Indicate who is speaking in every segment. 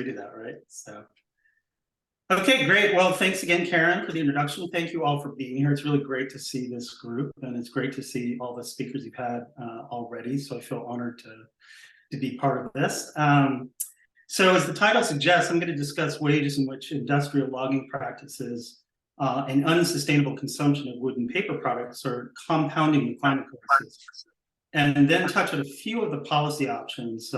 Speaker 1: agree to that, right? So, okay, great. Well, thanks again, Karen, for the introduction. Thank you all for being here. It's really great to see this group, and it's great to see all the speakers you've had already. So I feel honored to be part of this. So as the title suggests, I'm going to discuss ways in which industrial logging practices and unsustainable consumption of wood and paper products are compounding the climate crisis, and then touch on a few of the policy options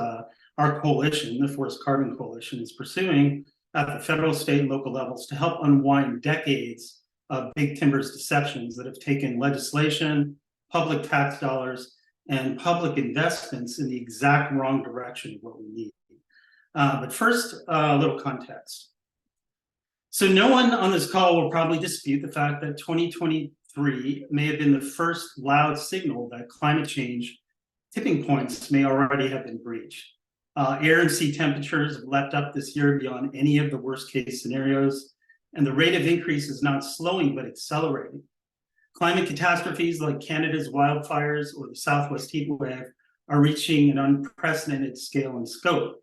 Speaker 1: our coalition, the Forest Carbon Coalition, is pursuing at the federal, state, and local levels to help unwind decades of big timber's deceptions that have taken legislation, public tax dollars, and public investments in the exact wrong direction of what we need. But first, a little context. So no one on this call will probably dispute the fact that 2023 may have been the first loud signal that climate change tipping points may already have been breached. Air and sea temperatures have leapt up this year beyond any of the worst case scenarios, and the rate of increase is not slowing but accelerating. Climate catastrophes like Canada's wildfires or the Southwest heat wave are reaching an unprecedented scale and scope.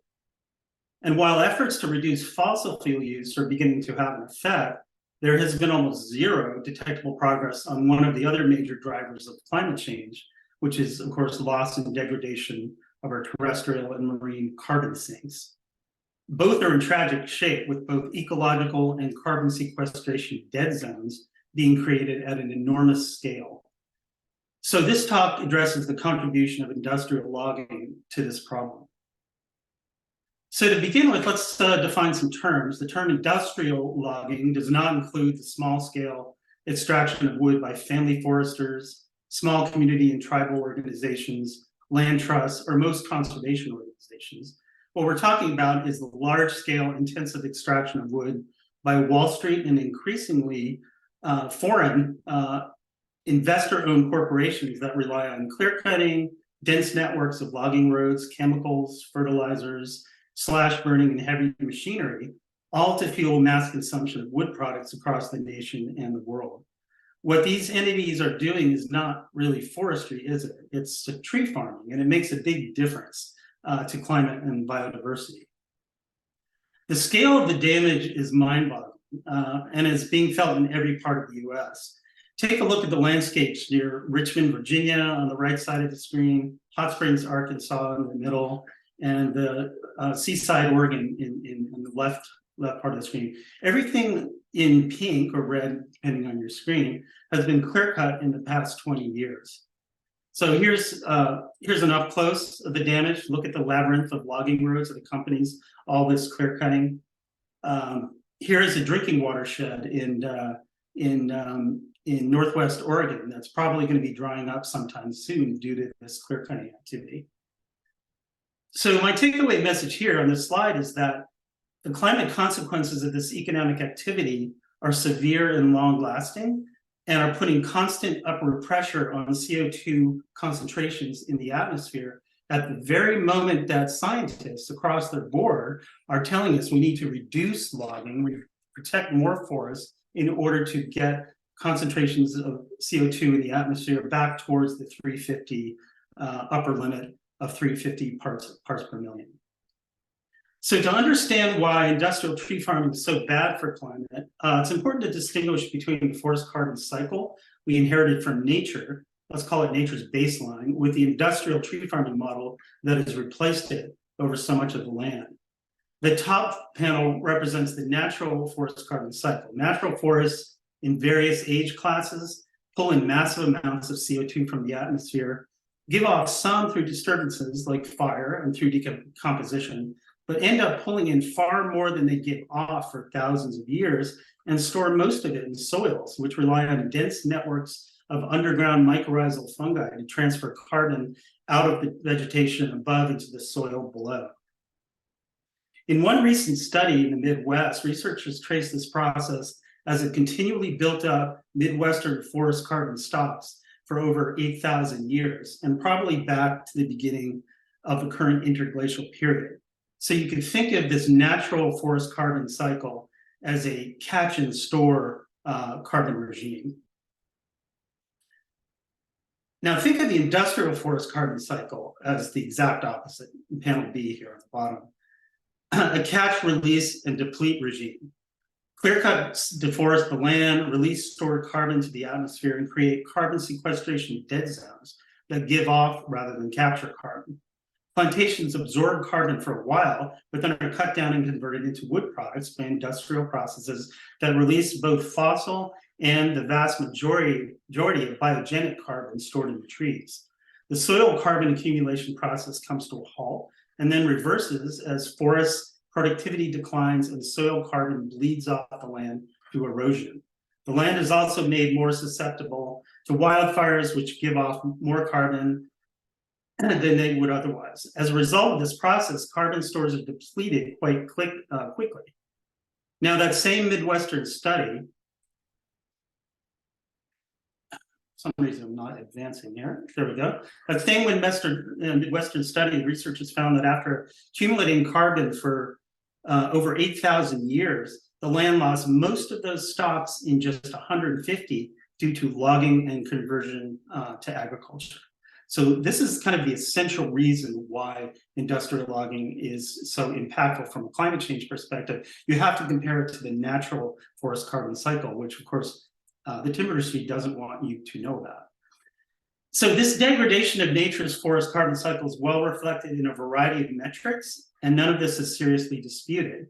Speaker 1: And while efforts to reduce fossil fuel use are beginning to have an effect, there has been almost zero detectable progress on one of the other major drivers of climate change, which is, of course, loss and degradation of our terrestrial and marine carbon sinks. Both are in tragic shape, with both ecological and carbon sequestration dead zones being created at an enormous scale. So this talk addresses the contribution of industrial logging to this problem. So to begin with, let's define some terms. The term industrial logging does not include the small-scale extraction of wood by family foresters, small community and tribal organizations, land trusts, or most conservation organizations. What we're talking about is the large-scale intensive extraction of wood by Wall Street and increasingly foreign investor-owned corporations that rely on clear-cutting, dense networks of logging roads, chemicals, fertilizers, slash burning, and heavy machinery, all to fuel mass consumption of wood products across the nation and the world. What these entities are doing is not really forestry, is it? It's tree farming, and it makes a big difference to climate and biodiversity. The scale of the damage is mind-boggling, and it's being felt in every part of the US. Take a look at the landscapes near Richmond, Virginia on the right side of the screen, Hot Springs, Arkansas in the middle, and the Seaside, Oregon in the left part of the screen. Everything in pink or red, depending on your screen, has been clear cut in the past 20 years. So here's an up close of the damage. Look at the labyrinth of logging roads that accompanies all this clear cutting. Here is a drinking watershed in Northwest Oregon that's probably going to be drying up sometime soon due to this clear cutting activity. So my takeaway message here on this slide is that the climate consequences of this economic activity are severe and long-lasting and are putting constant upward pressure on CO2 concentrations in the atmosphere at the very moment that scientists across the board are telling us we need to reduce logging, protect more forests in order to get concentrations of CO2 in the atmosphere back towards the 350 upper limit of 350 parts per million. So to understand why industrial tree farming is so bad for climate, it's important to distinguish between the forest carbon cycle we inherited from nature, let's call it nature's baseline, with the industrial tree farming model that has replaced it over so much of the land. The top panel represents the natural forest carbon cycle. Natural forests in various age classes pull in massive amounts of CO2 from the atmosphere, give off some through disturbances like fire and through decomposition, but end up pulling in far more than they give off for thousands of years and store most of it in soils, which rely on dense networks of underground mycorrhizal fungi to transfer carbon out of the vegetation above into the soil below. In one recent study in the Midwest, researchers traced this process as it continually built up Midwestern forest carbon stocks for over 8,000 years, and probably back to the beginning of the current interglacial period. So you can think of this natural forest carbon cycle as a catch and store carbon regime. Now think of the industrial forest carbon cycle as the exact opposite, in panel B here at the bottom. a catch, release, and deplete regime. Clear cuts deforest the land, release stored carbon to the atmosphere, and create carbon sequestration dead zones that give off rather than capture carbon. Plantations absorb carbon for a while, but then are cut down and converted into wood products by industrial processes that release both fossil and the vast majority of biogenic carbon stored in the trees. The soil carbon accumulation process comes to a halt and then reverses as forest productivity declines and soil carbon bleeds off the land through erosion. The land is also made more susceptible to wildfires, which give off more carbon than they would otherwise. As a result of this process, carbon stores are depleted quite quickly. Now, that same Midwestern study, for some reason I'm not advancing here, there we go. That same Midwestern study, researchers found that after accumulating carbon for over 8,000 years, the land lost most of those stocks in just 150 due to logging and conversion to agriculture. So this is kind of the essential reason why industrial logging is so impactful from a climate change perspective. You have to compare it to the natural forest carbon cycle, which of course the timber industry doesn't want you to know about. So this degradation of nature's forest carbon cycle is well reflected in a variety of metrics, and none of this is seriously disputed.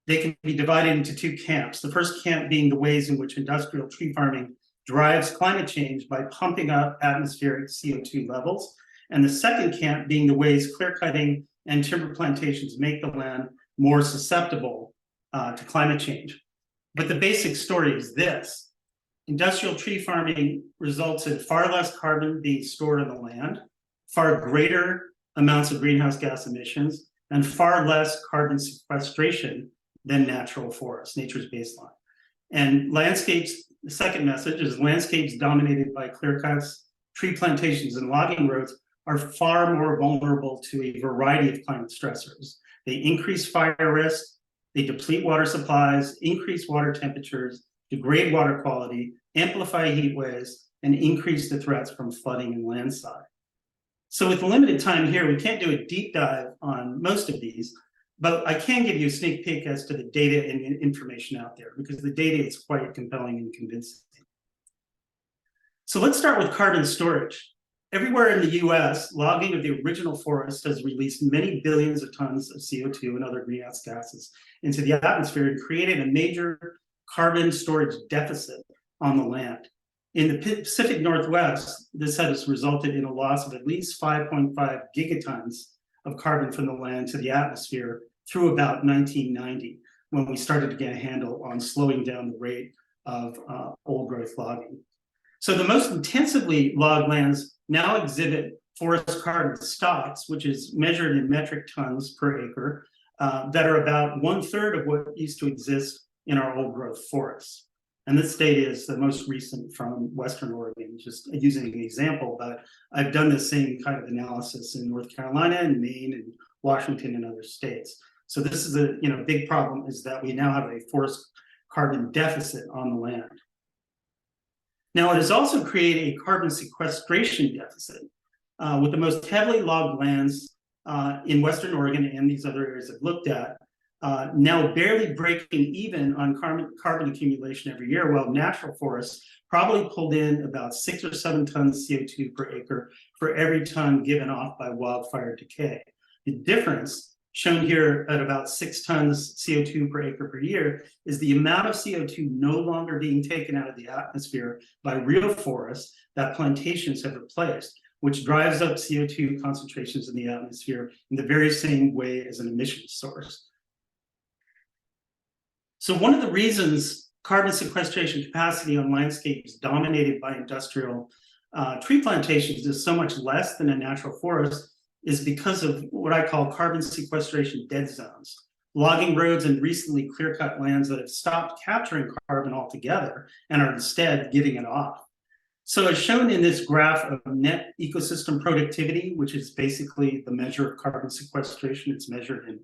Speaker 1: They can be divided into two camps. The first camp being the ways in which industrial tree farming drives climate change by pumping up atmospheric CO2 levels, and the second camp being the ways clear cutting and timber plantations make the land more susceptible to climate change. But the basic story is this. Industrial tree farming results in far less carbon being stored on the land, far greater amounts of greenhouse gas emissions, and far less carbon sequestration than natural forests, nature's baseline. And landscapes, the second message is landscapes dominated by clear cuts, tree plantations, and logging roads are far more vulnerable to a variety of climate stressors. They increase fire risk, they deplete water supplies, increase water temperatures, degrade water quality, amplify heat waves, and increase the threats from flooding and landslide. So with limited time here, we can't do a deep dive on most of these, but I can give you a sneak peek as to the data and information out there, because the data is quite compelling and convincing. So let's start with carbon storage. Everywhere in the US, logging of the original forest has released many billions of tons of CO2 and other greenhouse gases into the atmosphere and created a major carbon storage deficit on the land. In the Pacific Northwest, this has resulted in a loss of at least 5.5 gigatons of carbon from the land to the atmosphere through about 1990, when we started to get a handle on slowing down the rate of old growth logging. So the most intensively logged lands now exhibit forest carbon stocks, which is measured in metric tons per acre, that are about 1/3 of what used to exist in our old growth forests. And this data is the most recent from Western Oregon, just using an example, but I've done the same kind of analysis in North Carolina and Maine and Washington and other states. So this is a big problem, is that we now have a forest carbon deficit on the land. Now, it has also created a carbon sequestration deficit, with the most heavily logged lands in Western Oregon and these other areas I've looked at, now barely breaking even on carbon accumulation every year, while natural forests probably pulled in about 6 or 7 tons CO2 per acre for every ton given off by wildfire decay. The difference, shown here at about 6 tons CO2 per acre per year, is the amount of CO2 no longer being taken out of the atmosphere by real forests that plantations have replaced, which drives up CO2 concentrations in the atmosphere in the very same way as an emission source. So one of the reasons carbon sequestration capacity on landscapes dominated by industrial tree plantations is so much less than a natural forest is because of what I call carbon sequestration dead zones. Logging roads and recently clear-cut lands that have stopped capturing carbon altogether and are instead giving it off. So as shown in this graph of net ecosystem productivity, which is basically the measure of carbon sequestration, it's measured in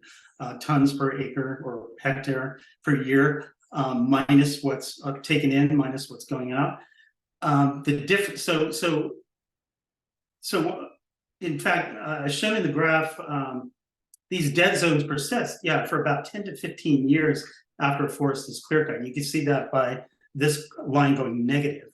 Speaker 1: tons per acre or hectare per year, minus what's taken in, minus what's going out. So in fact, as shown in the graph, these dead zones persist, for about 10 to 15 years after a forest is clear cut. You can see that by this line going negative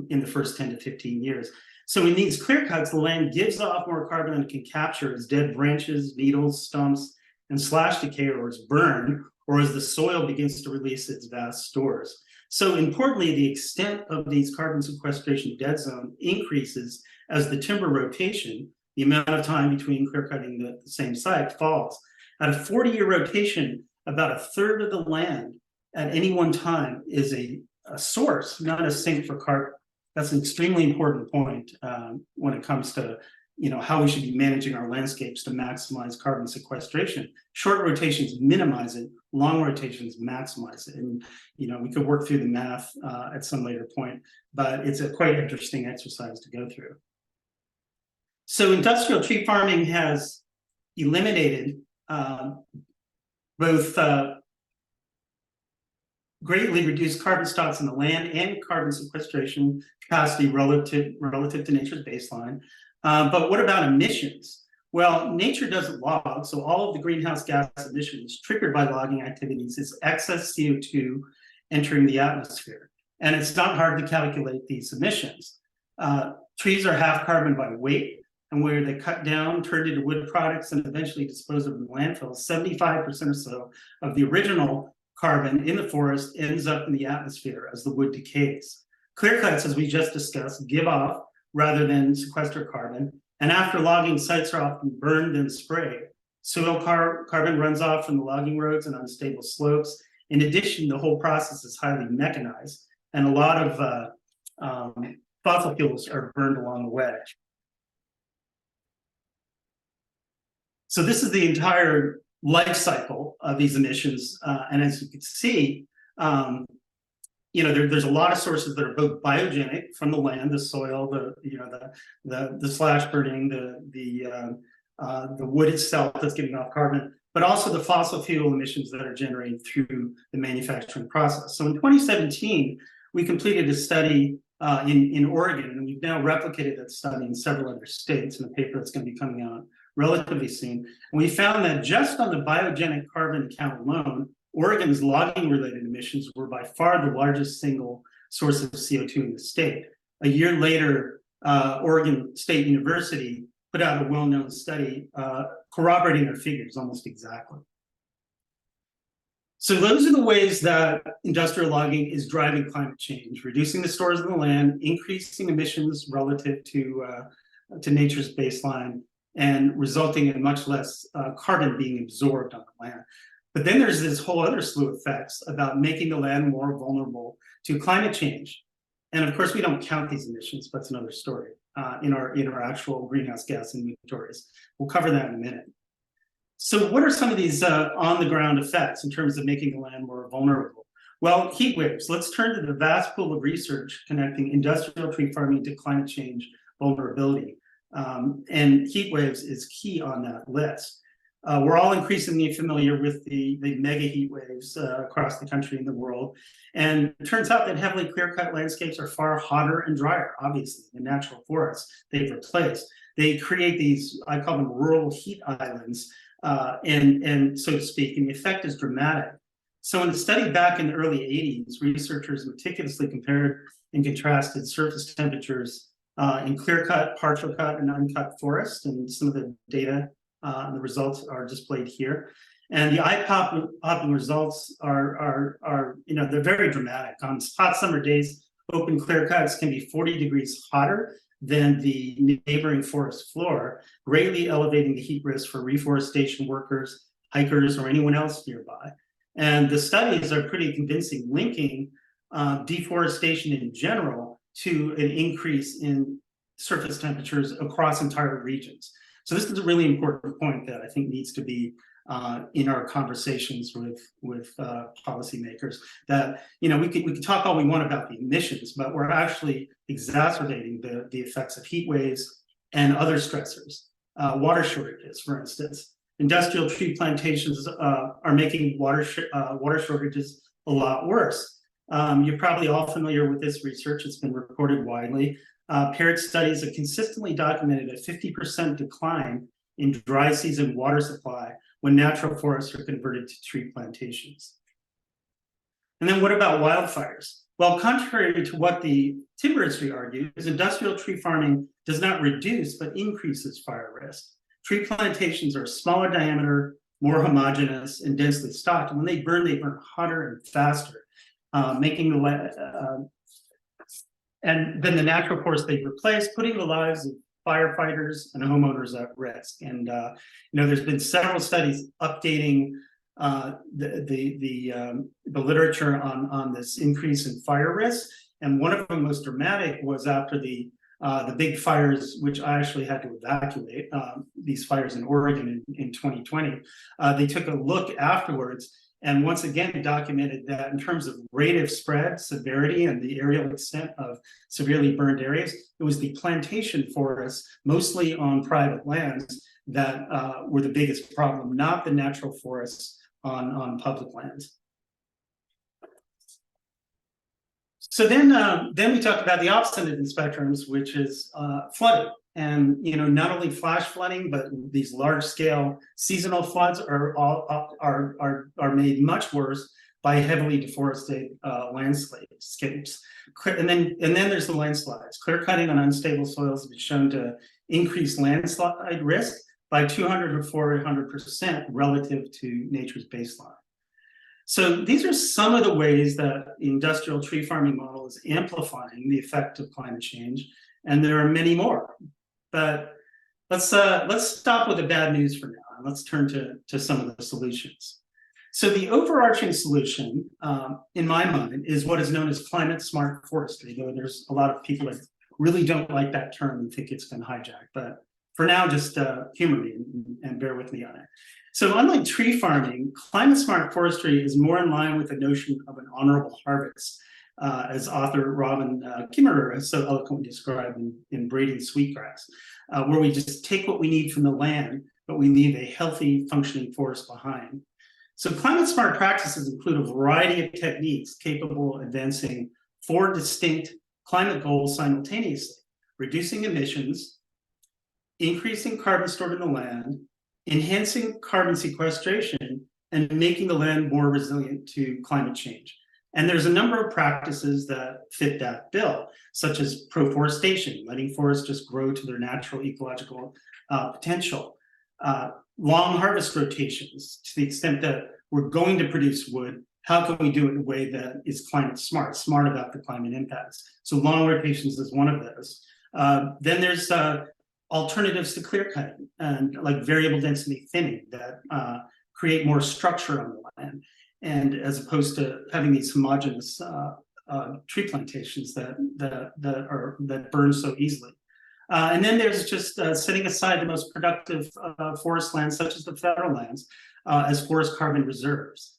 Speaker 1: in the first 10 to 15 years. So in these clear cuts, the land gives off more carbon than it can capture as dead branches, needles, stumps, and slash decay or is burned, or as the soil begins to release its vast stores. So importantly, the extent of these carbon sequestration dead zone increases as the timber rotation, the amount of time between clear cutting the same site, falls. At a 40-year rotation, about a third of the land at any one time is a source, not a sink for carbon. That's an extremely important point when it comes to how we should be managing our landscapes to maximize carbon sequestration. Short rotations minimize it, long rotations maximize it. And we could work through the math at some later point, but it's a quite interesting exercise to go through. So industrial tree farming has eliminated both greatly reduced carbon stocks in the land and carbon sequestration capacity relative to nature's baseline. But what about emissions? Well, nature doesn't log, so all of the greenhouse gas emissions triggered by logging activities is excess CO2 entering the atmosphere. And it's not hard to calculate these emissions. Trees are half carbon by weight, and where they cut down, turned into wood products, and eventually disposed of in landfills, 75% or so of the original carbon in the forest ends up in the atmosphere as the wood decays. Clear cuts, as we just discussed, give off rather than sequester carbon. And after logging, sites are often burned and sprayed. Soil carbon runs off from the logging roads and unstable slopes. In addition, the whole process is highly mechanized, and a lot of fossil fuels are burned along the way. So this is the entire life cycle of these emissions. And as you can see, there's a lot of sources that are both biogenic from the land, the soil, the slash burning, the wood itself that's giving off carbon, but also the fossil fuel emissions that are generated through the manufacturing process. So in 2017, we completed a study in Oregon, and we've now replicated that study in several other states in a paper that's going to be coming out relatively soon. And we found that just on the biogenic carbon count alone, Oregon's logging-related emissions were by far the largest single source of CO2 in the state. A year later, Oregon State University put out a well-known study corroborating their figures almost exactly. So those are the ways that industrial logging is driving climate change, reducing the stores in the land, increasing emissions relative to nature's baseline, and resulting in much less carbon being absorbed on the land. But then there's this whole other slew of effects about making the land more vulnerable to climate change. And of course, we don't count these emissions, but it's another story in our actual greenhouse gas inventories. We'll cover that in a minute. So what are some of these on-the-ground effects in terms of making the land more vulnerable? Well, heat waves. Let's turn to the vast pool of research connecting industrial tree farming to climate change vulnerability. And heat waves is key on that list. We're all increasingly familiar with the mega heat waves across the country and the world. And it turns out that heavily clear-cut landscapes are far hotter and drier, obviously, than natural forests they've replaced. They create these, I call them rural heat islands, and so to speak, and the effect is dramatic. So in a study back in the early 80s, researchers meticulously compared and contrasted surface temperatures in clear-cut, partial cut, and uncut forests, and some of the data and the results are displayed here. And the eye-popping results are they're very dramatic. On hot summer days, open clear cuts can be 40 degrees hotter than the neighboring forest floor, greatly elevating the heat risk for reforestation workers, hikers, or anyone else nearby. And the studies are pretty convincing, linking deforestation in general to an increase in surface temperatures across entire regions. So this is a really important point that I think needs to be in our conversations with policymakers. That we could talk all we want about the emissions, but we're actually exacerbating the effects of heat waves and other stressors. Water shortages, for instance. Industrial tree plantations are making water shortages a lot worse. You're probably all familiar with this research. It's been reported widely. Paired studies have consistently documented a 50% decline in dry season water supply when natural forests are converted to tree plantations. And then what about wildfires? Well, contrary to what the timber industry argues, industrial tree farming does not reduce but increases fire risk. Tree plantations are smaller diameter, more homogeneous, and densely stocked. And when they burn hotter and faster, making the and then the natural forest they replace, putting the lives of firefighters and homeowners at risk. And there's been several studies updating the literature on this increase in fire risk, and one of the most dramatic was after the big fires, which I actually had to evacuate, these fires in Oregon in 2020. They took a look afterwards and once again documented that in terms of rate of spread, severity, and the areal extent of severely burned areas, it was the plantation forests, mostly on private lands, that were the biggest problem, not the natural forests on public lands. So then we talked about the opposite of the spectrums, which is flooding. And not only flash flooding, but these large-scale seasonal floods are made much worse by heavily deforested landscapes. And then there's the landslides. Clearcutting on unstable soils has been shown to increase landslide risk by 200 to 400% relative to nature's baseline. So these are some of the ways that the industrial tree farming model is amplifying the effect of climate change, and there are many more. But let's stop with the bad news for now, and let's turn to some of the solutions. So the overarching solution, in my mind, is what is known as climate smart forestry, though there's a lot of people that really don't like that term and think it's been hijacked. But for now, just humor me and bear with me on it. So unlike tree farming, climate smart forestry is more in line with the notion of an honorable harvest, as author Robin Kimmerer has so eloquently described in Braiding Sweetgrass, where we just take what we need from the land, but we leave a healthy, functioning forest behind. So climate smart practices include a variety of techniques capable of advancing 4 distinct climate goals simultaneously: reducing emissions, increasing carbon stored in the land, enhancing carbon sequestration, and making the land more resilient to climate change. And there's a number of practices that fit that bill, such as proforestation, letting forests just grow to their natural ecological potential, long harvest rotations, to the extent that we're going to produce wood, how can we do it in a way that is climate smart about the climate impacts? So long rotations is one of those. Then there's alternatives to clear cutting, and like variable density thinning that create more structure on the land, and as opposed to having these homogeneous tree plantations that burn so easily. And then there's just setting aside the most productive forest lands, such as the federal lands, as forest carbon reserves.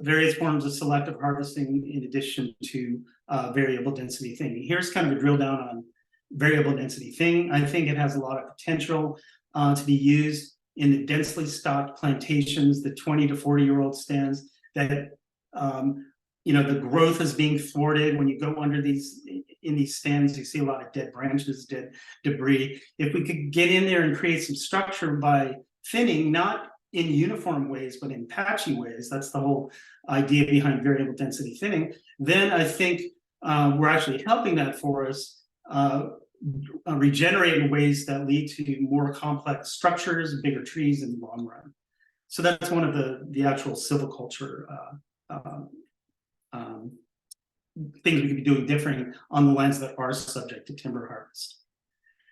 Speaker 1: Various forms of selective harvesting, in addition to variable density thinning. Here's kind of a drill down on variable density thinning. I think it has a lot of potential to be used in the densely stocked plantations, the 20 to 40-year-old stands that the growth is being thwarted. When you go under in these stands, you see a lot of dead branches, dead debris. If we could get in there and create some structure by thinning, not in uniform ways, but in patchy ways, that's the whole idea behind variable density thinning, then I think we're actually helping that forest regenerate in ways that lead to more complex structures, bigger trees in the long run. So that's one of the actual silviculture things we could be doing different on the lands that are subject to timber harvest.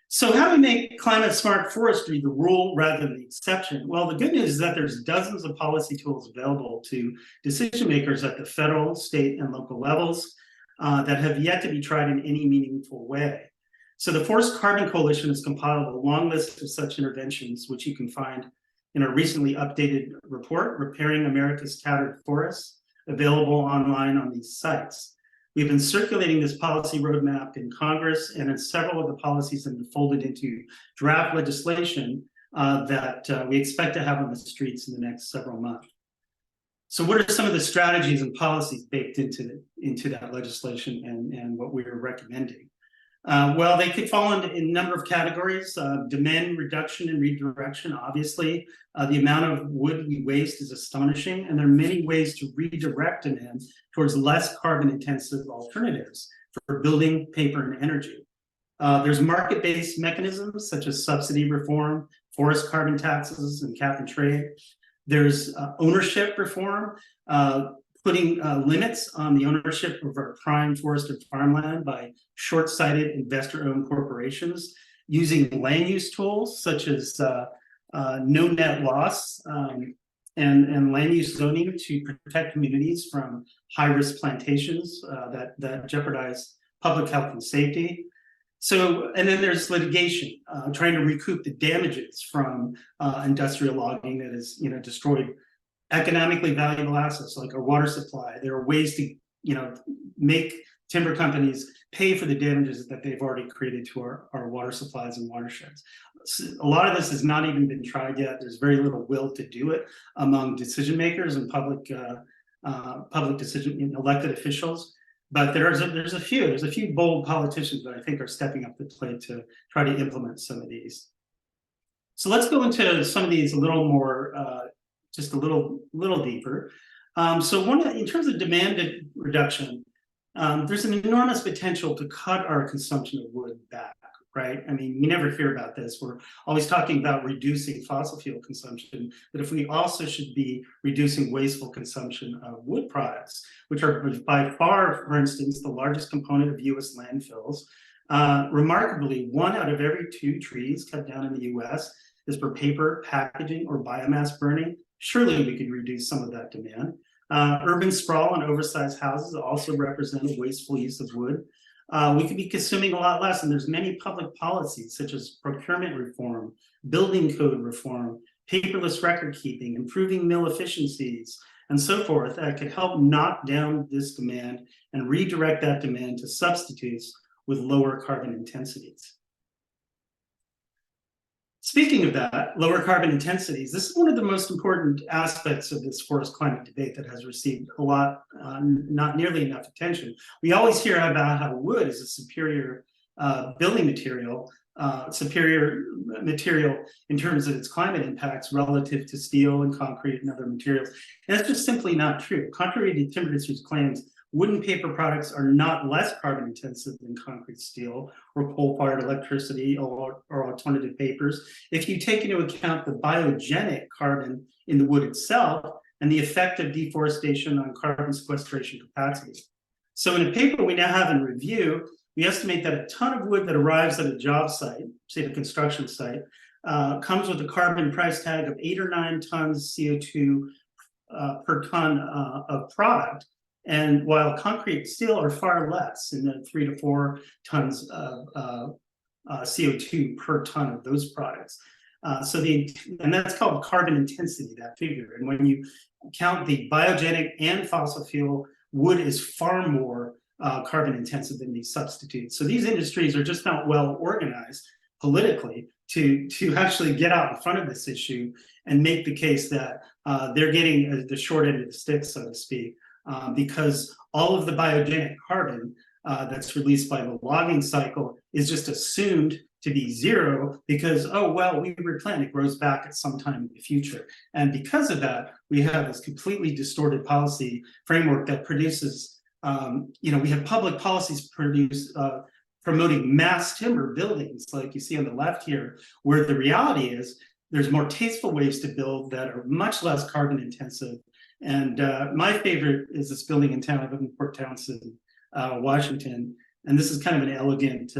Speaker 1: So how do we make climate smart forestry the rule rather than the exception? Well, the good news is that there's dozens of policy tools available to decision makers at the federal, state, and local levels that have yet to be tried in any meaningful way. So the Forest Carbon Coalition has compiled a long list of such interventions, which you can find in a recently updated report, Repairing America's Tattered Forests, available online on these sites. We've been circulating this policy roadmap in Congress, and several of the policies have been folded into draft legislation that we expect to have on the streets in the next several months. So what are some of the strategies and policies baked into that legislation and what we're recommending? Well, they could fall into a number of categories. Demand reduction and redirection, obviously. The amount of wood we waste is astonishing, and there are many ways to redirect demand towards less carbon-intensive alternatives for building, paper, and energy. There's market-based mechanisms such as subsidy reform, forest carbon taxes, and cap and trade. There's ownership reform, putting limits on the ownership of our prime forest and farmland by short-sighted investor-owned corporations, using land use tools such as no net loss and land use zoning to protect communities from high-risk plantations that jeopardize public health and safety. So, and then there's litigation, trying to recoup the damages from industrial logging that has, destroyed economically valuable assets like our water supply. There are ways to, make timber companies pay for the damages that they've already created to our water supplies and watersheds. So a lot of this has not even been tried yet. There's very little will to do it among decision makers and public decision elected officials. But there's a few bold politicians that I think are stepping up to the plate to try to implement some of these. So let's go into some of these a little more, just a little deeper. So in terms of demand reduction, there's an enormous potential to cut our consumption of wood back, right? I mean, we never hear about this. We're always talking about reducing fossil fuel consumption, but if we also should be reducing wasteful consumption of wood products, which are by far, for instance, the largest component of US landfills. Remarkably, 1 out of every 2 trees cut down in the US is for paper, packaging, or biomass burning. Surely we could reduce some of that demand. Urban sprawl and oversized houses also represent a wasteful use of wood. We could be consuming a lot less, and there's many public policies such as procurement reform, building code reform, paperless record keeping, improving mill efficiencies, and so forth that could help knock down this demand and redirect that demand to substitutes with lower carbon intensities. Speaking of that, lower carbon intensities, this is one of the most important aspects of this forest climate debate that has received a lot, not nearly enough attention. We always hear about how wood is a superior building material, in terms of its climate impacts relative to steel and concrete and other materials. And that's just simply not true. Contrary to timber industry's claims, wood and paper products are not less carbon intensive than concrete, steel, or coal-fired electricity or alternative papers. If you take into account the biogenic carbon in the wood itself and the effect of deforestation on carbon sequestration capacity. So in a paper we now have in review, we estimate that a ton of wood that arrives at a job site, say the construction site, comes with a carbon price tag of 8 or 9 tons CO2 per ton of product. And while concrete and steel are far less, in the 3 to 4 tons of CO2 per ton of those products. And that's called carbon intensity, that figure. And when you count the biogenic and fossil fuel, wood is far more carbon intensive than these substitutes. So these industries are just not well organized politically to actually get out in front of this issue and make the case that they're getting the short end of the stick, so to speak. Because all of the biogenic carbon that's released by the logging cycle is just assumed to be zero because, oh, well, we replant, it grows back at some time in the future. And because of that, we have this completely distorted policy framework that produces, we have public policies promoting mass timber buildings, like you see on the left here, where the reality is there's more tasteful ways to build that are much less carbon intensive. And my favorite is this building in town. I live in Port Townsend, Washington, and this is kind of an elegant,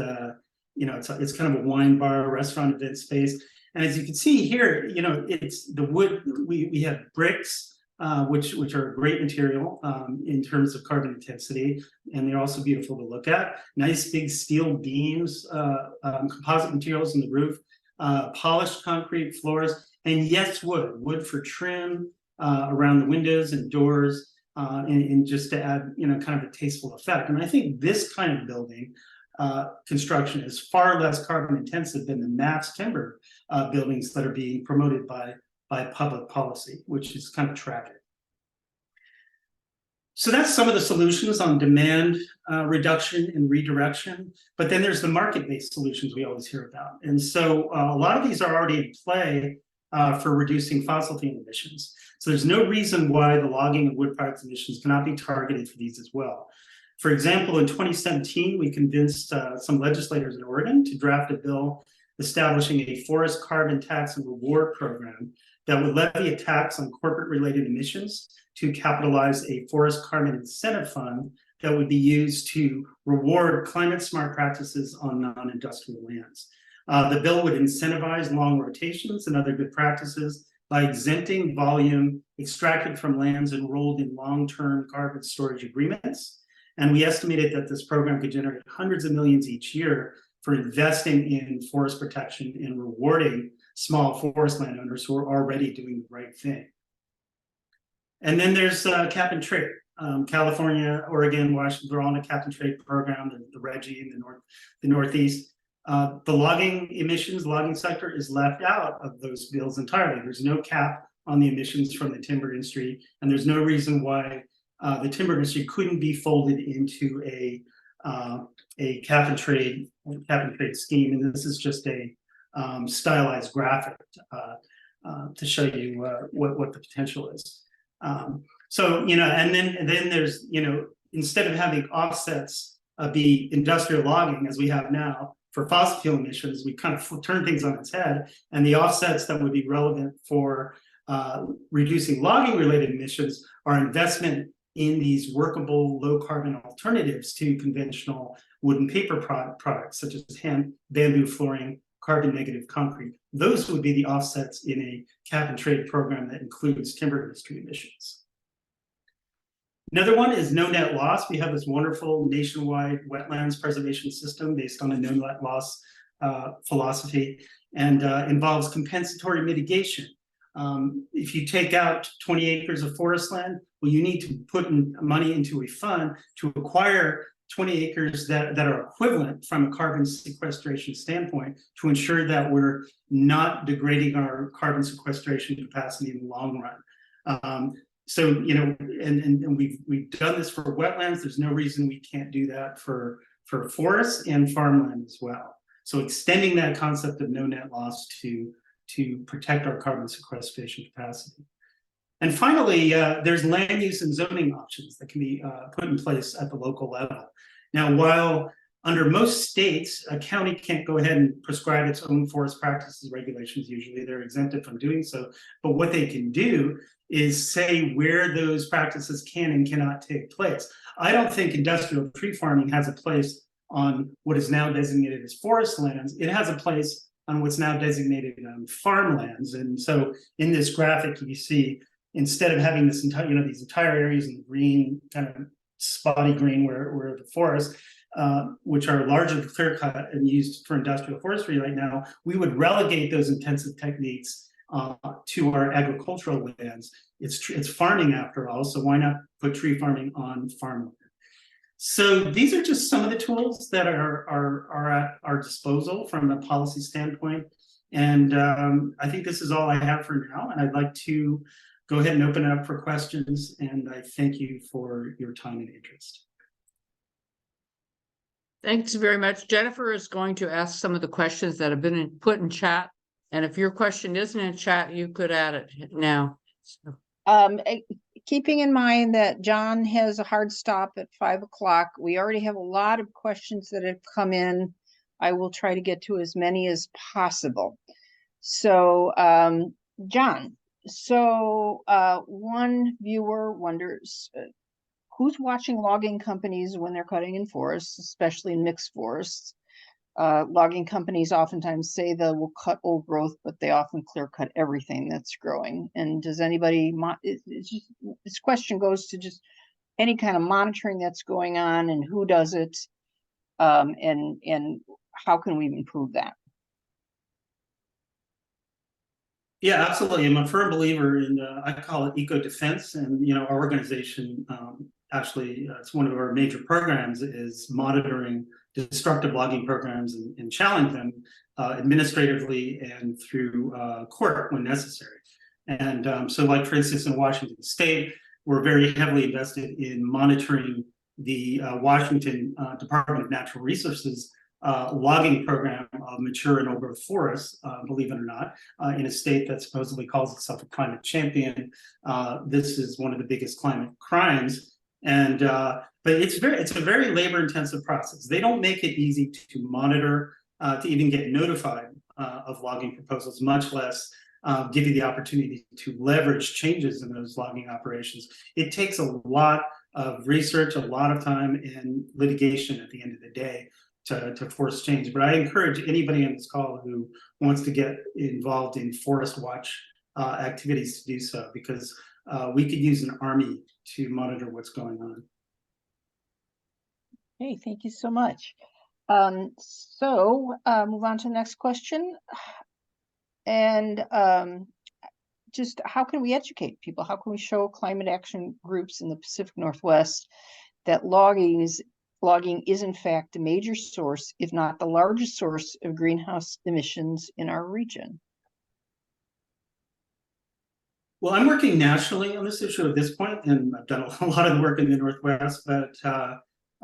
Speaker 1: it's kind of a wine bar, restaurant, event space. And as you can see here, it's the wood. We have bricks, which are a great material in terms of carbon intensity, and they're also beautiful to look at. Nice big steel beams, composite materials in the roof, polished concrete floors, and yes, wood for trim. Around the windows and doors, and just to add, kind of a tasteful effect. And I think this kind of building construction is far less carbon intensive than the mass timber buildings that are being promoted by public policy, which is kind of tragic. So that's some of the solutions on demand reduction and redirection. But then there's the market-based solutions we always hear about. And so a lot of these are already in play for reducing fossil fuel emissions. So there's no reason why the logging and wood products emissions cannot be targeted for these as well. For example, in 2017, we convinced some legislators in Oregon to draft a bill establishing a forest carbon tax and reward program that would levy a tax on corporate-related emissions to capitalize a forest carbon incentive fund that would be used to reward climate-smart practices on non-industrial lands. The bill would incentivize long rotations and other good practices by exempting volume extracted from lands enrolled in long-term carbon storage agreements. And we estimated that this program could generate hundreds of millions each year for investing in forest protection and rewarding small forest landowners who are already doing the right thing. And then there's cap and trade. California, Oregon, Washington, they're all in a cap and trade program, the RGGI in the Northeast. The logging emissions, logging sector is left out of those bills entirely. There's no cap on the emissions from the timber industry, and there's no reason why the timber industry couldn't be folded into a cap and trade scheme. And this is just a stylized graphic to show you what the potential is. So and then there's instead of having offsets be industrial logging as we have now for fossil fuel emissions, we kind of turn things on its head, and the offsets that would be relevant for reducing logging related emissions are investment in these workable low carbon alternatives to conventional wood and paper products such as bamboo flooring, carbon negative concrete. Those would be the offsets in a cap and trade program that includes timber industry emissions. Another one is no net loss. We have this wonderful nationwide wetlands preservation system based on a no net loss philosophy, and involves compensatory mitigation. If you take out 20 acres of forest land, well, you need to put money into a fund to acquire 20 acres that are equivalent from a carbon sequestration standpoint to ensure that we're not degrading our carbon sequestration capacity in the long run. So, and we've done this for wetlands. There's no reason we can't do that for forests and farmland as well. So extending that concept of no net loss to protect our carbon sequestration capacity. And finally, there's land use and zoning options that can be put in place at the local level. Now, while under most states, a county can't go ahead and prescribe its own forest practices regulations, usually they're exempted from doing so, but what they can do is say where those practices can and cannot take place. I don't think industrial tree farming has a place on what is now designated as forest lands. It has a place on what's now designated farmlands. And so in this graphic, you see, instead of having this entire, these entire areas in green, kind of spotty green, where the forests, which are largely clear cut and used for industrial forestry right now, we would relegate those intensive techniques to our agricultural lands. It's farming after all, so why not put tree farming on farmland? So these are just some of the tools that are at our disposal from a policy standpoint. And I think this is all I have for now. And I'd like to go ahead and open it up for questions. And I thank you for your time and interest.
Speaker 2: Thanks very much. Jennifer is going to ask some of the questions that have been put in chat. And if your question isn't in chat, you could add it now. So.
Speaker 3: Keeping in mind that John has a hard stop at 5 o'clock, we already have a lot of questions that have come in. I will try to get to as many as possible. So, John, one viewer wonders, who's watching logging companies when they're cutting in forests, especially in mixed forests? Logging companies oftentimes say they will cut old growth, but they often clear cut everything that's growing. And does anybody, this question goes to just any kind of monitoring that's going on and who does it, and how can we improve that?
Speaker 1: Yeah, absolutely. I'm a firm believer in, I call it eco defense, and our organization actually, it's one of our major programs is monitoring destructive logging programs and challenge them administratively and through court when necessary. And so like, for instance, in Washington State, we're very heavily invested in monitoring the Washington Department of Natural Resources logging program of mature and old-growth forests, believe it or not, in a state that supposedly calls itself a climate champion. This is one of the biggest climate crimes, and but it's a very labor-intensive process. They don't make it easy to monitor, to even get notified of logging proposals, much less give you the opportunity to leverage changes in those logging operations. It takes a lot of research, a lot of time, and litigation at the end of the day to force change. But I encourage anybody on this call who wants to get involved in forest watch activities to do so, because we could use an army to monitor what's going on.
Speaker 3: Hey, thank you so much. Move on to the next question. And just how can we educate people? How can we show climate action groups in the Pacific Northwest that logging is in fact a major source, if not the largest source, of greenhouse emissions in our region?
Speaker 1: Well, I'm working nationally on this issue at this point, and I've done a lot of work in the Northwest, but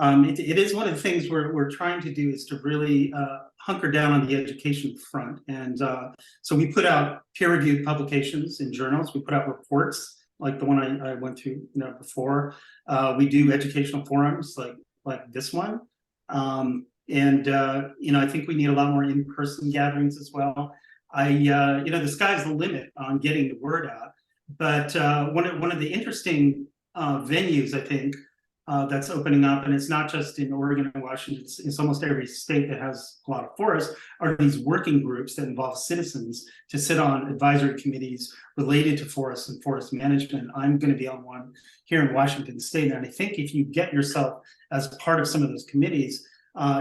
Speaker 1: it is one of the things we're trying to do is to really hunker down on the education front. And so we put out peer-reviewed publications in journals. We put out reports like the one I went through before. We do educational forums like this one. I think we need a lot more in-person gatherings as well. The sky's the limit on getting the word out. But one of the interesting venues, I think, that's opening up, and it's not just in Oregon and Washington, it's almost every state that has a lot of forests, are these working groups that involve citizens to sit on advisory committees related to forests and forest management. I'm going to be on one here in Washington State, and I think if you get yourself as part of some of those committees,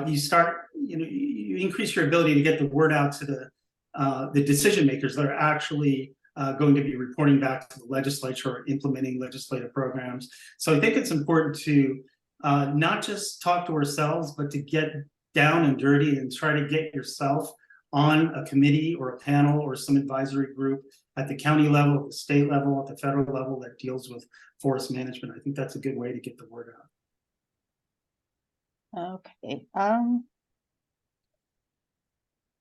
Speaker 1: you increase your ability to get the word out to the decision makers that are actually going to be reporting back to the legislature or implementing legislative programs. So I think it's important to not just talk to ourselves, but to get down and dirty and try to get yourself on a committee or a panel or some advisory group at the county level, at the state level, at the federal level that deals with forest management. I think that's a good way to get the word
Speaker 3: out. Okay.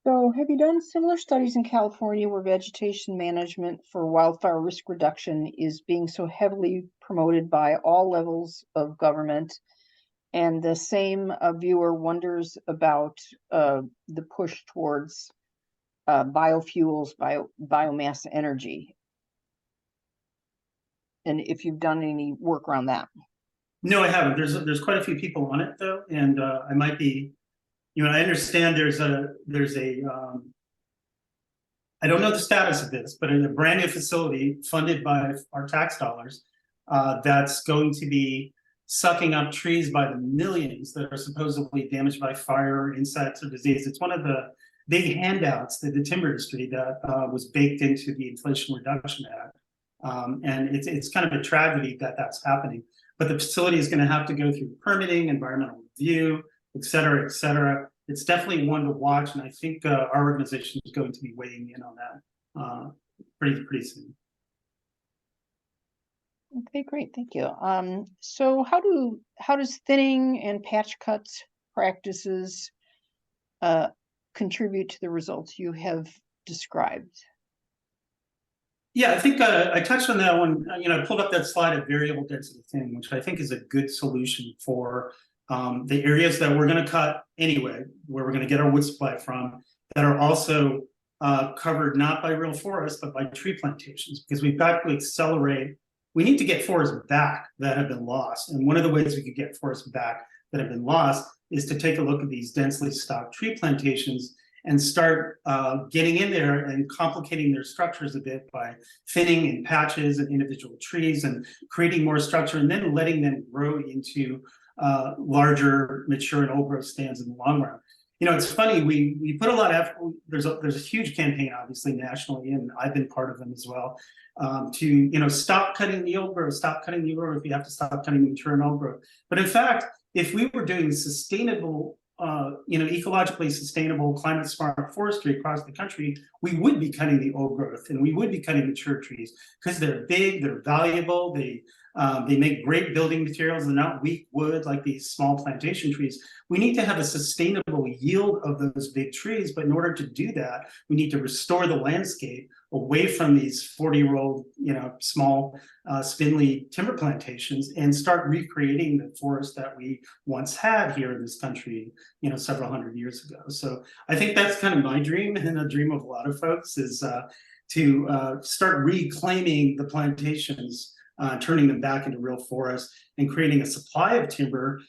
Speaker 3: So have you done similar studies in California where vegetation management for wildfire risk reduction is being so heavily promoted by all levels of government? And the same viewer wonders about the push towards biofuels, biomass energy. And if you've done any work around that.
Speaker 1: No, I haven't. There's quite a few people on it though, and I might be. I understand there's a I don't know the status of this, but in a brand new facility funded by our tax dollars, that's going to be sucking up trees by the millions that are supposedly damaged by fire, insects, or disease. It's one of the big handouts that the timber industry that was baked into the Inflation Reduction Act, and it's kind of a tragedy that that's happening. But the facility is going to have to go through permitting, environmental review, et cetera, et cetera. It's definitely one to watch, and I think our organization is going to be weighing in on that pretty soon.
Speaker 3: Okay, great, thank you. So how does thinning and patch cuts practices contribute to the results you have described?
Speaker 1: Yeah, I think I touched on that one. I pulled up that slide of variable density thinning, which I think is a good solution for the areas that we're going to cut anyway, where we're going to get our wood supply from, that are also covered not by real forests, but by tree plantations, because we've got to accelerate. We need to get forests back that have been lost. And one of the ways we could get forests back that have been lost is to take a look at these densely stocked tree plantations and start getting in there and complicating their structures a bit by thinning in patches and individual trees and creating more structure, and then letting them grow into larger, mature, and old growth stands in the long run. It's funny, we put a lot of effort. There's a huge campaign, obviously, nationally, and I've been part of them as well, to stop cutting the old growth, stop cutting the old growth. We have to stop cutting the mature and old growth. But in fact, if we were doing sustainable, ecologically sustainable, climate smart forestry across the country, we would be cutting the old growth and we would be cutting mature trees because they're big, they're valuable, they They make great building materials. They're not weak wood like these small plantation trees. We need to have a sustainable yield of those big trees, but in order to do that, we need to restore the landscape away from these 40-year-old, small spindly timber plantations and start recreating the forest that we once had here in this country, several hundred years ago. So I think that's kind of my dream, and a dream of a lot of folks, is to start reclaiming the plantations, turning them back into real forests, and creating a supply of timber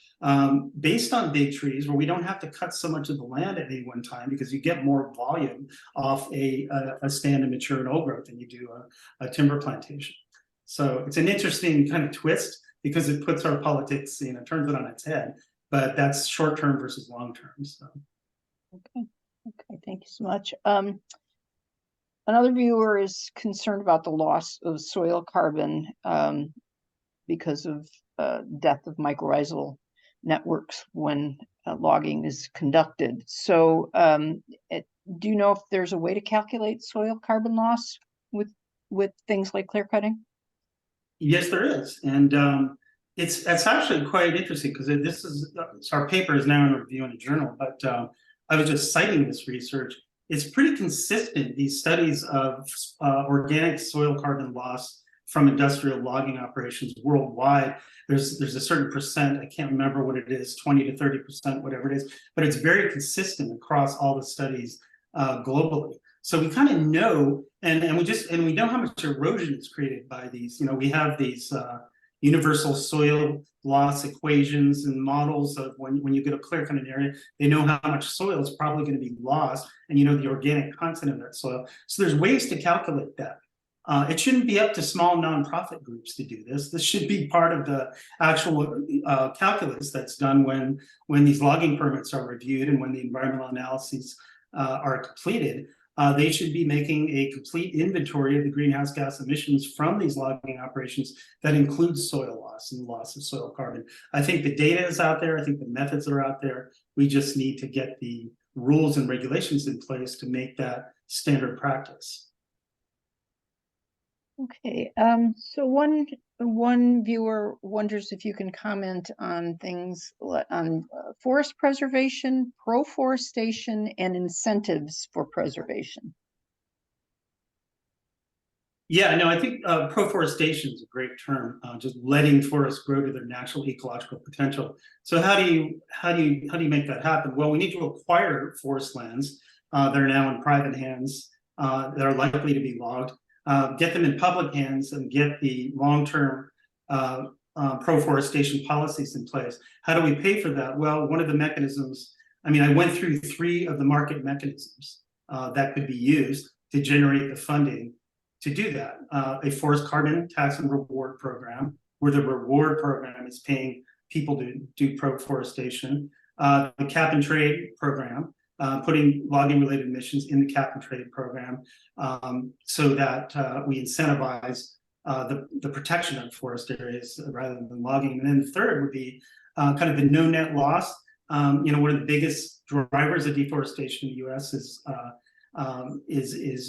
Speaker 1: based on big trees, where we don't have to cut so much of the land at any one time, because you get more volume off a stand of mature and old growth than you do a timber plantation. So it's an interesting kind of twist, because it puts our politics, turns it on its head, but that's short term versus long term. So.
Speaker 3: Okay, thank you so much. Another viewer is concerned about the loss of soil carbon because of death of mycorrhizal networks when logging is conducted. So do you know if there's a way to calculate soil carbon loss with things like clear cutting?
Speaker 1: Yes, there is. And it's actually quite interesting, because our paper is now in review in a journal, but I was just citing this research. It's pretty consistent, these studies of organic soil carbon loss from industrial logging operations worldwide. There's a certain percent, I can't remember what it is, 20 to 30%, whatever it is, but it's very consistent across all the studies globally. So we kind of know, and we know how much erosion is created by these. We have these universal soil loss equations and models of when you get a clear cut area, they know how much soil is probably going to be lost, and the organic content of that soil. So there's ways to calculate that. It shouldn't be up to small nonprofit groups to do this. This should be part of the actual calculus that's done when these logging permits are reviewed and when the environmental analyses are completed. They should be making a complete inventory of the greenhouse gas emissions from these logging operations that includes soil loss and the loss of soil carbon. I think the data is out there. I think the methods are out there. We just need to get the rules and regulations in place to make that standard practice.
Speaker 3: Okay, so one viewer wonders if you can comment on things on forest preservation, proforestation, and incentives for preservation.
Speaker 1: Yeah, no, I think proforestation is a great term. Just letting forests grow to their natural ecological potential. So how do you make that happen? Well, we need to acquire forest lands that are now in private hands that are likely to be logged. Get them in public hands and get the long-term proforestation policies in place. How do we pay for that? Well, one of the mechanisms, I went through 3 of the market mechanisms that could be used to generate the funding to do that. A forest carbon tax and reward program, where the reward program is paying people to do proforestation. The cap and trade program, putting logging related emissions in the cap and trade program so that we incentivize the protection of forest areas rather than logging. And then the third would be kind of the no net loss. One of the biggest drivers of deforestation in the US is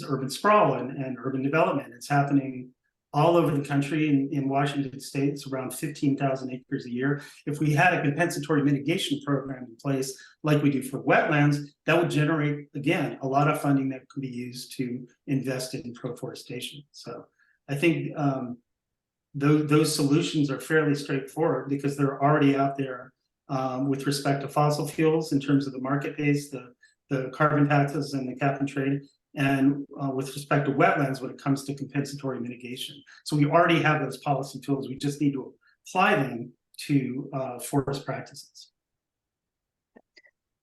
Speaker 1: urban sprawl and urban development. It's happening all over the country. In Washington state, it's around 15,000 acres a year. If we had a compensatory mitigation program in place, like we do for wetlands, that would generate, again, a lot of funding that could be used to invest in proforestation. So I think those solutions are fairly straightforward, because they're already out there with respect to fossil fuels in terms of the market base, the carbon taxes and the cap and trade, and with respect to wetlands when it comes to compensatory mitigation. So we already have those policy tools. We just need to apply them to forest practices.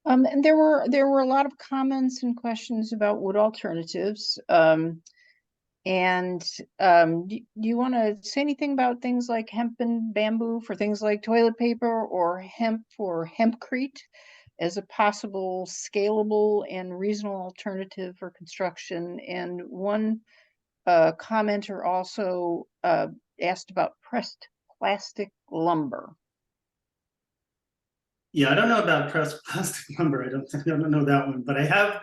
Speaker 3: And there were a lot of comments and questions about wood alternatives. Do you want to say anything about things like hemp and bamboo for things like toilet paper, or hemp for hempcrete as a possible scalable and reasonable alternative for construction? And one commenter also asked about pressed plastic lumber.
Speaker 1: Yeah, I don't know about pressed plastic lumber. I don't know that one, but I have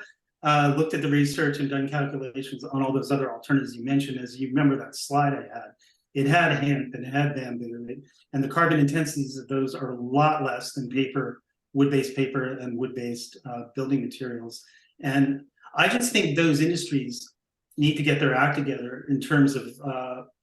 Speaker 1: looked at the research and done calculations on all those other alternatives you mentioned. As you remember that slide I had, it had hemp and it had bamboo, and the carbon intensities of those are a lot less than paper, wood-based paper and wood-based building materials. And I just think those industries need to get their act together in terms of,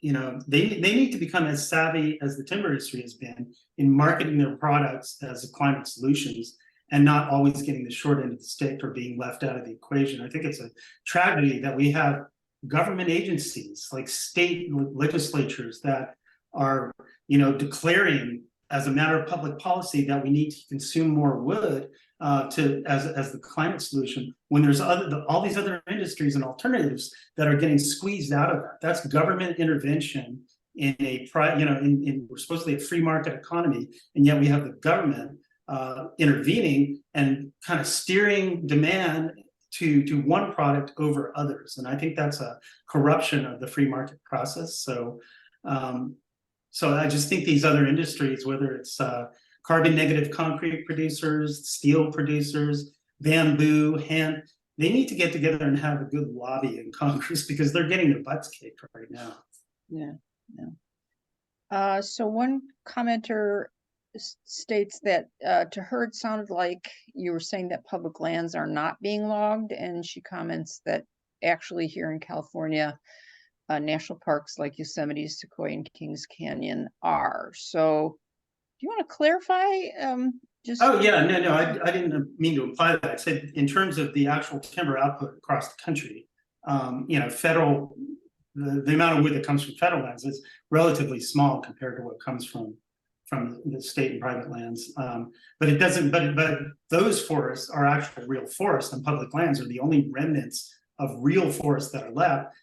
Speaker 1: they need to become as savvy as the timber industry has been in marketing their products as climate solutions, and not always getting the short end of the stick or being left out of the equation. I think it's a tragedy that we have government agencies like state legislatures that are, declaring as a matter of public policy that we need to consume more wood as the climate solution, when there's all these other industries and alternatives that are getting squeezed out of that. That's government intervention in we're supposedly a free market economy, and yet we have the government intervening and kind of steering demand to one product over others. And I think that's a corruption of the free market process. So I just think these other industries, whether it's carbon negative concrete producers, steel producers, bamboo, hemp, they need to get together and have a good lobby in Congress, because they're getting their butts kicked right now.
Speaker 3: Yeah. So one commenter states that to her it sounded like you were saying that public lands are not being logged, and she comments that actually here in California, national parks like Yosemite, Sequoia, and Kings Canyon are. So do you want to clarify?
Speaker 1: Oh yeah, no, I didn't mean to imply that. I said in terms of the actual timber output across the country, federal, the amount of wood that comes from federal lands is relatively small compared to what comes from the state and private lands. But it doesn't, but those forests are actual real forests, and public lands are the only remnants of real forests that are left.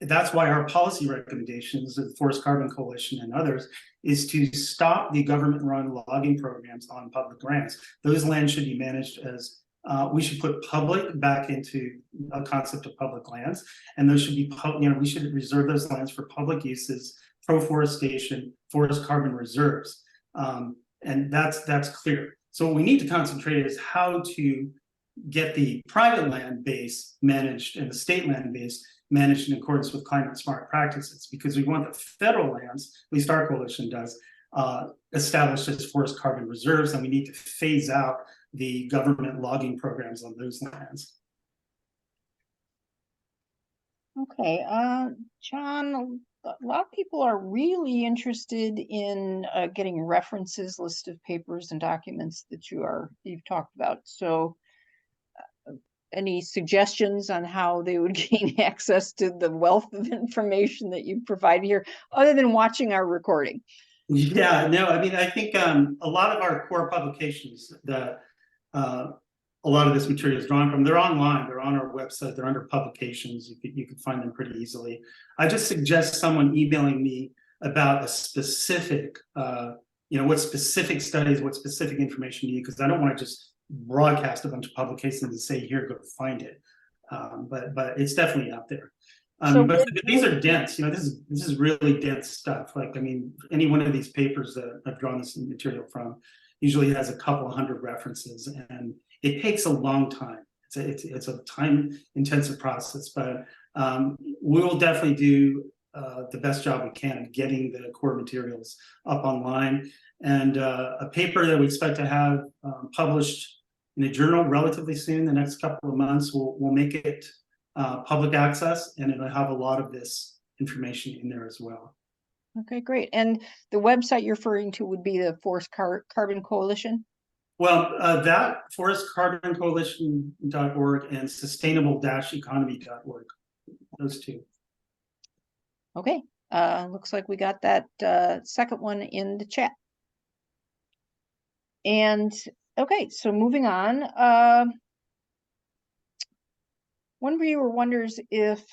Speaker 1: That's why our policy recommendations of the Forest Carbon Coalition and others is to stop the government-run logging programs on public lands. Those lands should be managed as, we should put public back into a concept of public lands, and those should be, we should reserve those lands for public uses, pro-forestation, forest carbon reserves. And that's clear. So what we need to concentrate is how to get the private land base managed and the state land base managed in accordance with climate smart practices, because we want the federal lands, at least our coalition does, established as forest carbon reserves, and we need to phase out the government logging programs on those lands.
Speaker 3: Okay, John, a lot of people are really interested in getting references, list of papers and documents that you've talked about. So any suggestions on how they would gain access to the wealth of information that you provide here, other than watching our recording?
Speaker 1: Yeah, no, I mean, I think a lot of our core publications that a lot of this material is drawn from, they're online, they're on our website, they're under publications, you can find them pretty easily. I just suggest someone emailing me about a specific, what specific studies, what specific information you need, because I don't want to just broadcast a bunch of publications and say, here, go find it. But it's definitely out there. But these are dense, this is really dense stuff. Like, I mean, any one of these papers that I've drawn this material from usually has a couple hundred references, and it takes a long time. It's a time-intensive process, but we will definitely do the best job we can of getting the core materials up online. And a paper that we expect to have published in a journal relatively soon, the next couple of months, we'll make it public access, and it'll have a lot of this information in there as well.
Speaker 3: Okay, great. And the website you're referring to would be the Forest Carbon Coalition?
Speaker 1: Well, that forestcarboncoalition.org and sustainable-economy.org, those two.
Speaker 3: Okay, looks like we got that second one in the chat. And okay, so moving on. One viewer wonders if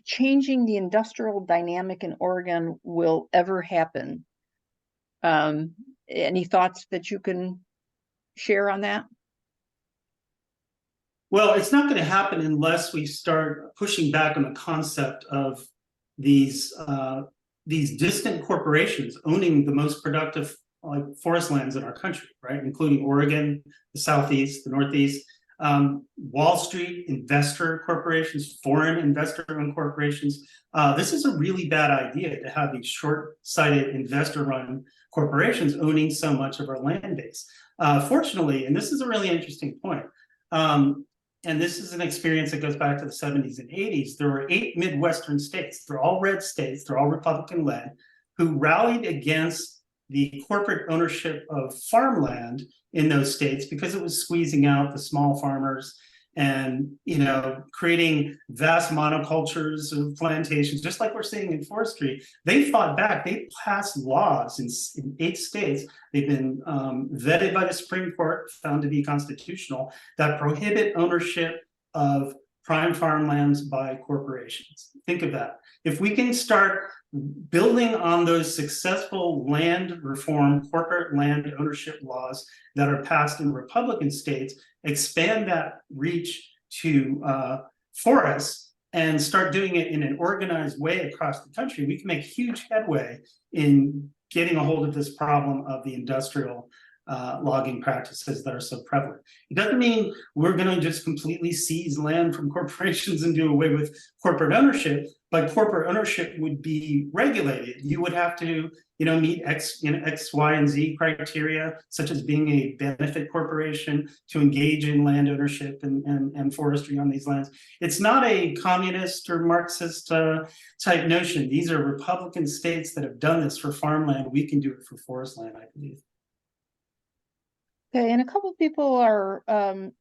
Speaker 3: changing the industrial dynamic in Oregon will ever happen. Any thoughts that you can share on that?
Speaker 1: Well, it's not going to happen unless we start pushing back on the concept of these distant corporations owning the most productive forest lands in our country, right? Including Oregon, the Southeast, the Northeast. Wall Street investor corporations, foreign investor-owned corporations. This is a really bad idea to have these short-sighted investor-run corporations owning so much of our land base. Fortunately, and this is a really interesting point, and this is an experience that goes back to the 70s and 80s, there were 8 Midwestern states, they're all red states, they're all Republican-led, who rallied against the corporate ownership of farmland in those states because it was squeezing out the small farmers and, you know, creating vast monocultures of plantations, just like we're seeing in forestry. They fought back. They passed laws in 8 states. They've been vetted by the Supreme Court, found to be constitutional, that prohibit ownership of prime farmlands by corporations. Think of that. If we can start building on those successful land reform, corporate land ownership laws that are passed in Republican states, expand that reach to forests and start doing it in an organized way across the country, we can make huge headway in getting a hold of this problem of the industrial logging practices that are so prevalent. It doesn't mean we're going to just completely seize land from corporations and do away with corporate ownership, but corporate ownership would be regulated. You would have to, you know, meet X, Y, and Z criteria, such as being a benefit corporation to engage in land ownership and forestry on these lands. It's not a communist or Marxist type notion. These are Republican states that have done this for farmland. We can do it for forest land, I believe.
Speaker 3: Okay, and a couple of people are kind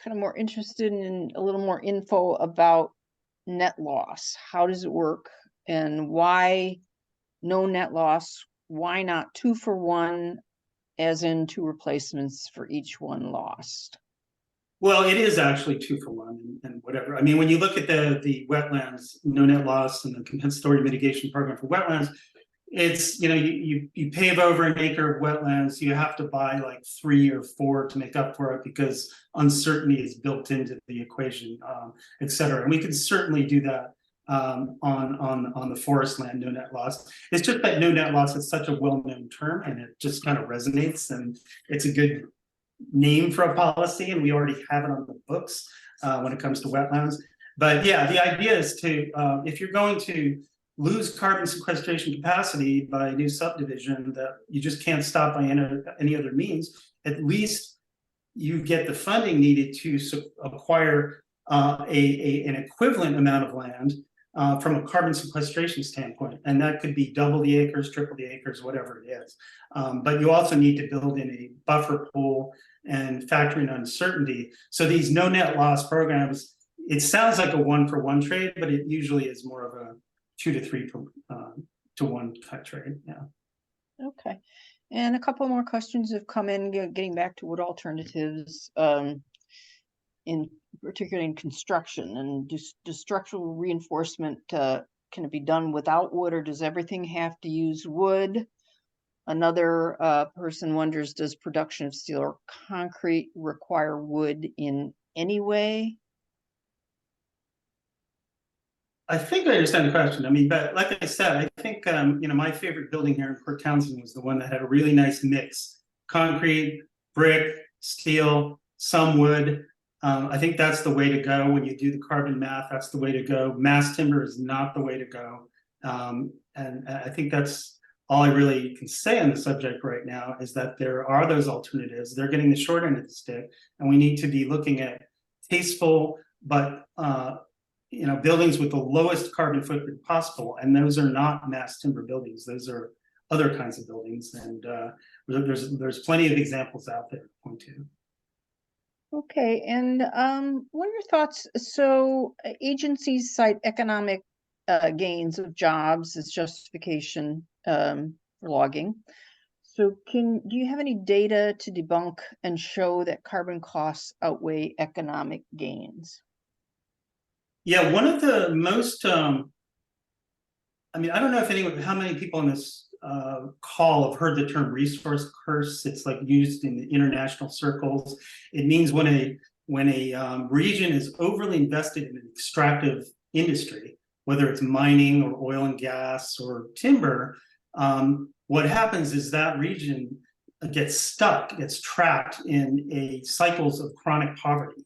Speaker 3: of more interested in a little more info about net loss. How does it work, and why no net loss? Why not 2 for 1, as in 2 replacements for each one lost?
Speaker 1: Well, it is actually 2 for 1 and whatever. I mean, when you look at the wetlands, no net loss and the compensatory mitigation program for wetlands, it's, you know, you pave over an acre of wetlands, you have to buy like 3 or 4 to make up for it because uncertainty is built into the equation, et cetera. And we can certainly do that on the forest land, no net loss. It's just that no net loss is such a well-known term and it just kind of resonates, and it's a good name for a policy, and we already have it on the books when it comes to wetlands. But yeah, the idea is to, if you're going to lose carbon sequestration capacity by new subdivision that you just can't stop by any other means, at least you get the funding needed to acquire an equivalent amount of land from a carbon sequestration standpoint. And that could be double the acres, triple the acres, whatever it is. But you also need to build in a buffer pool and factor in uncertainty. So these no net loss programs, it sounds like a 1 for 1 trade, but it usually is more of a 2 to 3 to 1 cut trade. Yeah.
Speaker 3: Okay, and a couple more questions have come in, getting back to wood alternatives, in particularly in construction, and does structural reinforcement can it be done without wood, or does everything have to use wood? Another person wonders, does production of steel or concrete require wood in any way?
Speaker 1: I think I understand the question. I mean, but like I said, I think, you know, my favorite building here in Port Townsend was the one that had a really nice mix: concrete, brick, steel, some wood. I think that's the way to go when you do the carbon math. That's the way to go. Mass timber is not the way to go. And I think that's all I really can say on the subject right now, is that there are those alternatives. They're getting the short end of the stick, and we need to be looking at tasteful, but you know, buildings with the lowest carbon footprint possible, and those are not mass timber buildings. Those are other kinds of buildings, and there's plenty of examples out there to point to.
Speaker 3: Okay, and what are your thoughts? So agencies cite economic gains of jobs as justification for logging. So do you have any data to debunk and show that carbon costs outweigh economic gains?
Speaker 1: Yeah, one of the most, I mean, I don't know if how many people on this call have heard the term resource curse. It's like used in the international circles. It means when a region is overly invested in an extractive industry, whether it's mining or oil and gas or timber, what happens is that region gets stuck, gets trapped in cycles of chronic poverty.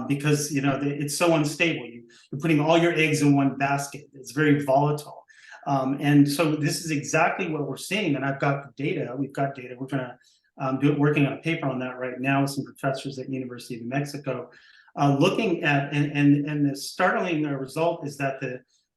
Speaker 1: because it's so unstable. You're putting all your eggs in one basket. It's very volatile. And so this is exactly what we're seeing. And I've got the data. We've got data. We're going to working on a paper on that right now with some professors at University of New Mexico, looking at and the startling result is that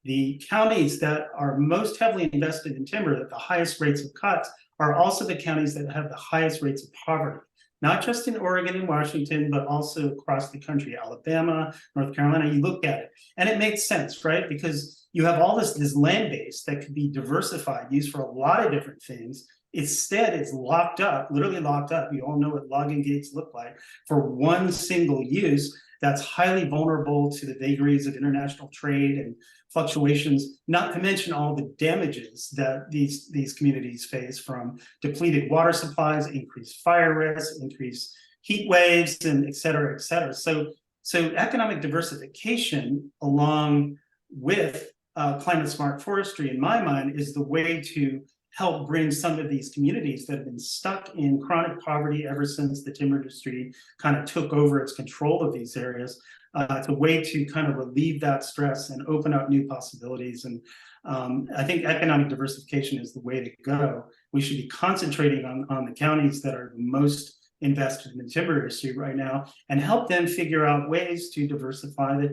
Speaker 1: the counties that are most heavily invested in timber, at the highest rates of cuts, are also the counties that have the highest rates of poverty. Not just in Oregon and Washington, but also across the country, Alabama, North Carolina. You look at it, and it makes sense, right? Because you have all this land base that could be diversified, used for a lot of different things. Instead, it's locked up, literally locked up. You all know what logging gates look like, for one single use that's highly vulnerable to the vagaries of international trade and fluctuations, not to mention all the damages that these communities face from depleted water supplies, increased fire risk, increased heat waves, and et cetera, et cetera. So economic diversification along with climate smart forestry, in my mind, is the way to help bring some of these communities that have been stuck in chronic poverty ever since the timber industry kind of took over its control of these areas. It's a way to kind of relieve that stress and open up new possibilities. And I think economic diversification is the way to go. We should be concentrating on the counties that are the most invested in the timber industry right now and help them figure out ways to diversify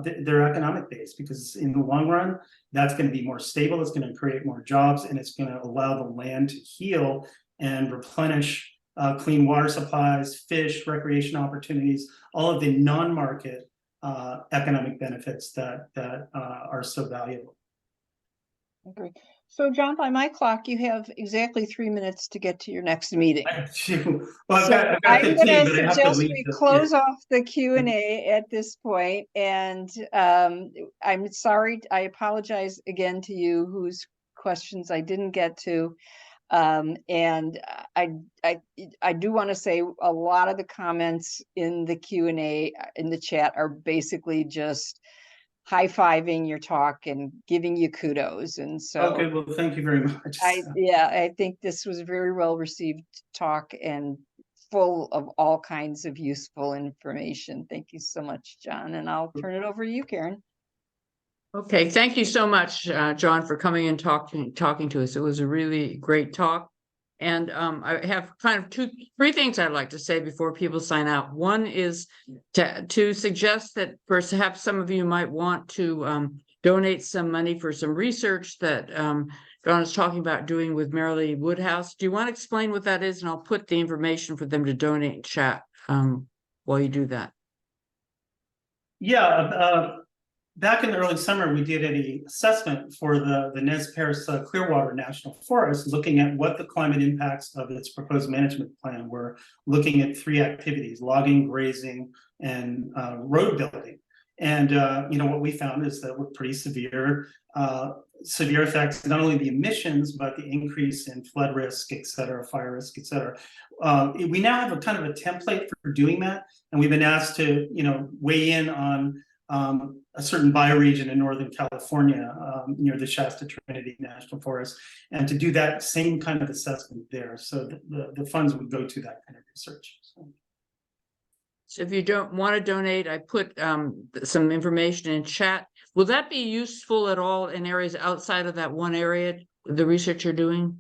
Speaker 1: their economic base, because in the long run, that's going to be more stable, it's going to create more jobs, and it's going to allow the land to heal and replenish clean water supplies, fish, recreation opportunities, all of the non-market economic benefits that are so valuable.
Speaker 3: I agree. So, John, by my clock, you have exactly 3 minutes to get to your next meeting.
Speaker 1: Well,
Speaker 3: So I'm going to suggest we close off the
Speaker 1: Mm-hmm.
Speaker 3: Q&A at this point, and I'm sorry. I apologize again to you whose questions I didn't get to. And I do want to say a lot of the comments in the Q&A in the chat are basically just high-fiving your talk and giving you kudos. And so
Speaker 1: okay, well, thank you very much.
Speaker 3: I think this was a very well received talk and full of all kinds of useful information. Thank you so much, John. And I'll turn it over to you, Karen.
Speaker 2: Okay, thank you so much, John, for coming and talking to us. It was a really great talk. And I have kind of three things I'd like to say before people sign out. One is to suggest that perhaps some of you might want to donate some money for some research that John is talking about doing with Marilee Woodhouse. Do you want to explain what that is? And I'll put the information for them to donate in chat while you do that.
Speaker 1: Yeah, back in the early summer, we did an assessment for the Nez Perce Clearwater National Forest, looking at what the climate impacts of its proposed management plan were, looking at 3 activities: logging, grazing, and road building. And what we found is that with pretty severe effects, not only the emissions, but the increase in flood risk, et cetera, fire risk, et cetera. We now have a kind of a template for doing that, and we've been asked to weigh in on a certain bioregion in Northern California near the Shasta Trinity National Forest, and to do that same kind of assessment there. So the funds would go to that kind of research.
Speaker 2: So if you don't want to donate, I put some information in chat. Will that be useful at all in areas outside of that one area, the research you're doing?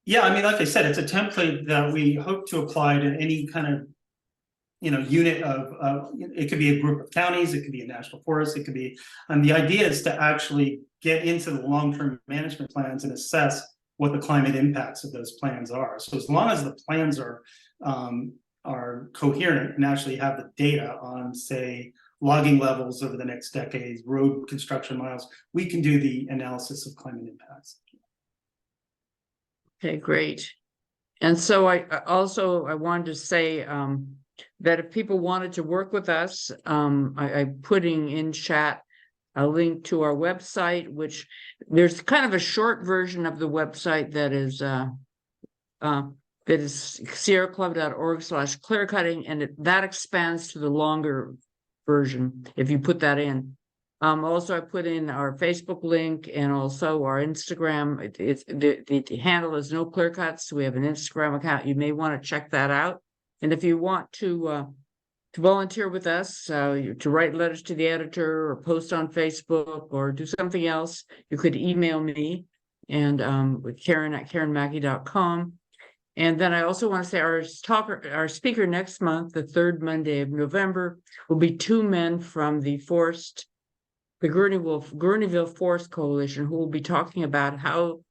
Speaker 1: Yeah, I mean, like I said, it's a template that we hope to apply to any kind of unit of, it could be a group of counties, it could be a national forest, it could be, and the idea is to actually get into the long-term management plans and assess what the climate impacts of those plans are. So as long as the plans are coherent and actually have the data on, say, logging levels over the next decades, road construction miles, we can do the analysis of climate impacts.
Speaker 2: Okay, great. And so I wanted to say that if people wanted to work with us, I'm putting in chat a link to our website, which there's kind of a short version of the website that is sierraclub.org/clearcutting, and that expands to the longer version if you put that in. Also, I put in our Facebook link and also our Instagram. The handle is No Clearcuts. We have an Instagram account. You may want to check that out. And if you want to to volunteer with us, to write letters to the editor or post on Facebook or do something else, you could email me and with Karen@KarenMackey.com. And then I also want to say our speaker next month, the third Monday of November, will be two men from the Gurneyville Forest Coalition, who will be talking about how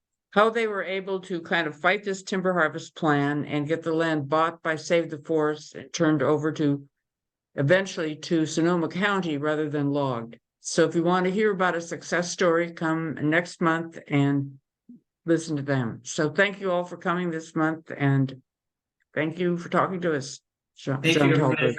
Speaker 2: they were able to kind of fight this timber harvest plan and get the land bought by Save the Forest and turned over to eventually to Sonoma County rather than logged. So if you want to hear about a success story, come next month and listen to them. So thank you all for coming this month, and thank you for talking to us, John
Speaker 1: Thank you, everybody.
Speaker 2: Talberth.